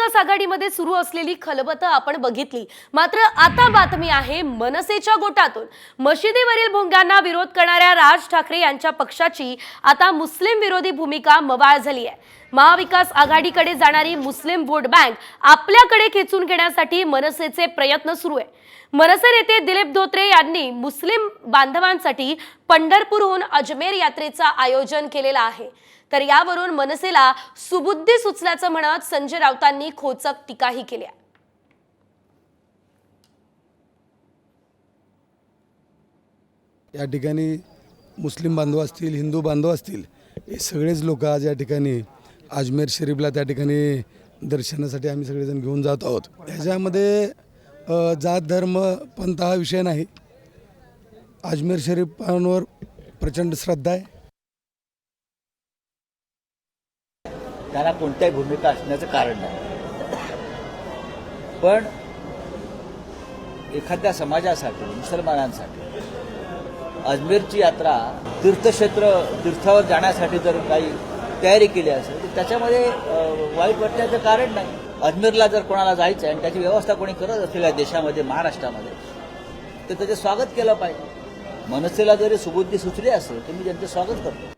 महाविकास आघाडीमध्ये सुरू असलेली खलबतं आपण बघितली। मात्र आता बातमी आहे मनसेच्या गोटातून मशिदीवरील भोंग्यांना विरोध करणाऱ्या राज ठाकरे यांच्या पक्षाची आता मुस्लिम विरोधी भूमिका मवाळ झाली आहे। महाविकास आघाडीकडे जाणारी मुस्लिम वोट बँक आपल्याकडे खेचून घेण्यासाठी मनसेचे प्रयत्न सुरू आहे। मनसे नेते दिलीप धोत्रे यांनी मुस्लिम बांधवांसाठी पंढरपूरहून अजमेर यात्रेचा आयोजन केलेला आहे। तर यावरून मनसेला सुबुद्धी सुचल्याचं म्हणत संजय राऊतांनी खोचक टीकाही केली आहे। या ठिकाणी मुस्लिम बांधव असतील, हिंदू बांधव असतील, हे सगळेच लोक आज या ठिकाणी अजमेर शरीफला त्या ठिकाणी दर्शनासाठी आम्ही सगळेजण घेऊन जात आहोत। याच्यामध्ये जात धर्म पंथ हा विषय नाही। अजमेर शरीफांवर प्रचंड श्रद्धा आहे। त्यांना कोणत्याही भूमिका असण्याचं कारण नाही, पण एखाद्या समाजासाठी, मुसलमानांसाठी अजमेरची यात्रा तीर्थावर जाण्यासाठी जर काही तयारी केली असेल तर त्याच्यामध्ये वाईट वाटण्याचं कारण नाही। अजमेरला जर कोणाला जायचं आहे आणि त्याची व्यवस्था कोणी करत असेल या देशामध्ये, महाराष्ट्रामध्ये, तर त्याचं स्वागत केलं पाहिजे। मनसेला जरी सुबुद्धी सुचली असेल तर मी त्यांचं स्वागत करतो।